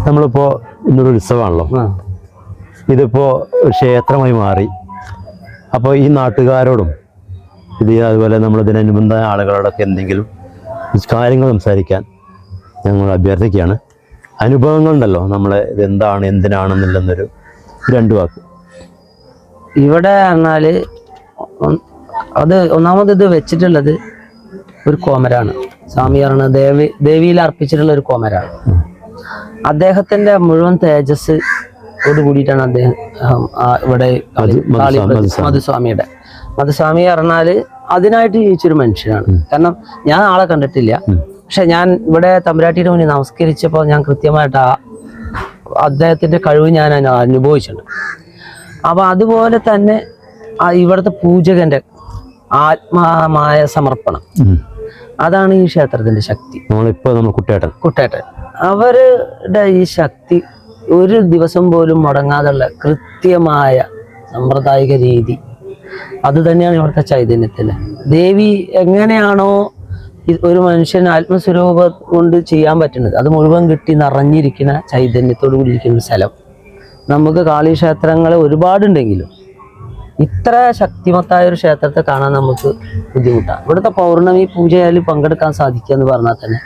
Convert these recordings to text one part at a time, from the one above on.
നമ്മളിപ്പോൾ ഇന്നൊരു ഉത്സവമാണല്ലോ, ഇതിപ്പോൾ ക്ഷേത്രമായി മാറി. അപ്പോൾ ഈ നാട്ടുകാരോടും അതുപോലെ നമ്മളിതിനനുബന്ധ ആളുകളോടൊക്കെ എന്തെങ്കിലും കാര്യങ്ങൾ സംസാരിക്കാൻ ഞങ്ങൾ അഭ്യർത്ഥിക്കുകയാണ്. അനുഭവങ്ങളുണ്ടല്ലോ നമ്മളെ ഇതെന്താണ് എന്തിനാണെന്നുള്ളൊരു 2 വാക്ക്. ഇവിടെ പറഞ്ഞാൽ അത് ഒന്നാമത് ഇത് വെച്ചിട്ടുള്ളത് ഒരു കോമരാണ്. സ്വാമി പറഞ്ഞ ദേവിയിൽ അർപ്പിച്ചിട്ടുള്ള ഒരു കോമരാണ്. അദ്ദേഹത്തിന്റെ മുഴുവൻ തേജസ് കൂടിയിട്ടാണ് അദ്ദേഹം ഇവിടെ മധുസ്വാമി പറഞ്ഞാല് അതിനായിട്ട് ജീവിച്ചൊരു മനുഷ്യനാണ്. കാരണം ഞാൻ ആളെ കണ്ടിട്ടില്ല, പക്ഷെ ഞാൻ ഇവിടെ തമ്പുരാട്ടിയുടെ മുന്നിൽ നമസ്കരിച്ചപ്പോൾ ഞാൻ കൃത്യമായിട്ട് അദ്ദേഹത്തിന്റെ കഴിവ് ഞാൻ അനുഭവിച്ചിട്ടുണ്ട്. അപ്പൊ അതുപോലെ തന്നെ ഇവിടുത്തെ പൂജകന്റെ ആത്മാമായ സമർപ്പണം, അതാണ് ഈ ക്ഷേത്രത്തിന്റെ ശക്തി. കുട്ടേട്ടൻ അവരുടെ ഈ ശക്തി ഒരു ദിവസം പോലും മുടങ്ങാതുള്ള കൃത്യമായ സമ്പ്രദായിക രീതി, അത് തന്നെയാണ് ഇവിടുത്തെ ചൈതന്യത്തിന്. ദേവി എങ്ങനെയാണോ ഒരു മനുഷ്യൻ ആത്മസ്വരൂപം കൊണ്ട് ചെയ്യാൻ പറ്റുന്നത്, അത് മുഴുവൻ കിട്ടി നിറഞ്ഞിരിക്കുന്ന ചൈതന്യത്തോടു കൂടി ഇരിക്കുന്ന സ്ഥലം. നമുക്ക് കാളീക്ഷേത്രങ്ങൾ ഒരുപാടുണ്ടെങ്കിലും ഇത്ര ശക്തിമത്തായ ഒരു ക്ഷേത്രത്തെ കാണാൻ നമുക്ക് ബുദ്ധിമുട്ടാണ്. ഇവിടുത്തെ പൗർണമി പൂജയിൽ പങ്കെടുക്കാൻ സാധിക്കുക എന്ന് പറഞ്ഞാൽ തന്നെ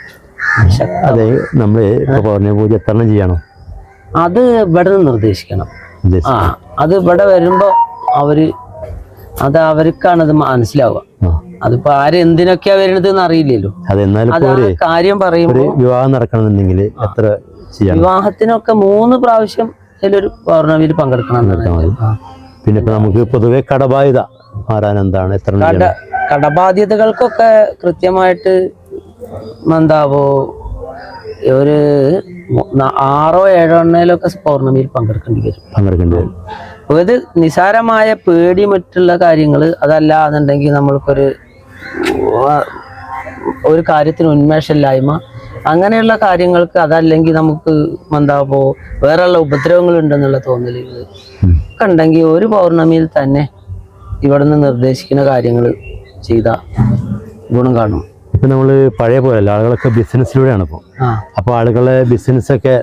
അത് ഇവിടെ നിന്ന് നിർദ്ദേശിക്കണം. അത് ഇവിടെ വരുമ്പോ അവർക്കാണ് അത് മനസ്സിലാവുക. അതിപ്പോ എന്തിനൊക്കെയാ വരുന്നത് എന്ന് അറിയില്ലല്ലോ. കാര്യം പറയുമ്പോ വിവാഹം നടക്കണമെന്നുണ്ടെങ്കിൽ വിവാഹത്തിനൊക്കെ 3 പ്രാവശ്യം ഒരു പൗർണമിയിൽ പങ്കെടുക്കണം. പിന്നെ നമുക്ക് പൊതുവെ കടബാധ്യത മാറാൻ എന്താണ് കടബാധ്യതകൾക്കൊക്കെ കൃത്യമായിട്ട് എന്താവോ ഒരു 6 7 എണ്ണയിലൊക്കെ പൗർണമിയിൽ പങ്കെടുക്കേണ്ടി വരും. ഇത് നിസാരമായ പേടി മറ്റുള്ള കാര്യങ്ങൾ അതല്ലാന്നുണ്ടെങ്കിൽ നമ്മൾക്കൊരു കാര്യത്തിന് ഉന്മേഷമില്ലായ്മ അങ്ങനെയുള്ള കാര്യങ്ങൾക്ക്, അതല്ലെങ്കിൽ നമുക്ക് എന്താവോ വേറെയുള്ള ഉപദ്രവങ്ങൾ ഉണ്ടെന്നുള്ള തോന്നലുകൾ ഒക്കെ ഉണ്ടെങ്കിൽ ഒരു പൗർണമിയിൽ തന്നെ ഇവിടെ നിന്ന് നിർദ്ദേശിക്കുന്ന കാര്യങ്ങൾ ചെയ്താൽ ഗുണം കാണും. ഇപ്പൊ നമ്മള് പഴയ പോലെ ആളുകളൊക്കെ ബിസിനസ്സിലൂടെയാണ് ഇപ്പോൾ. അപ്പോൾ ആളുകളെ ബിസിനസ്സൊക്കെ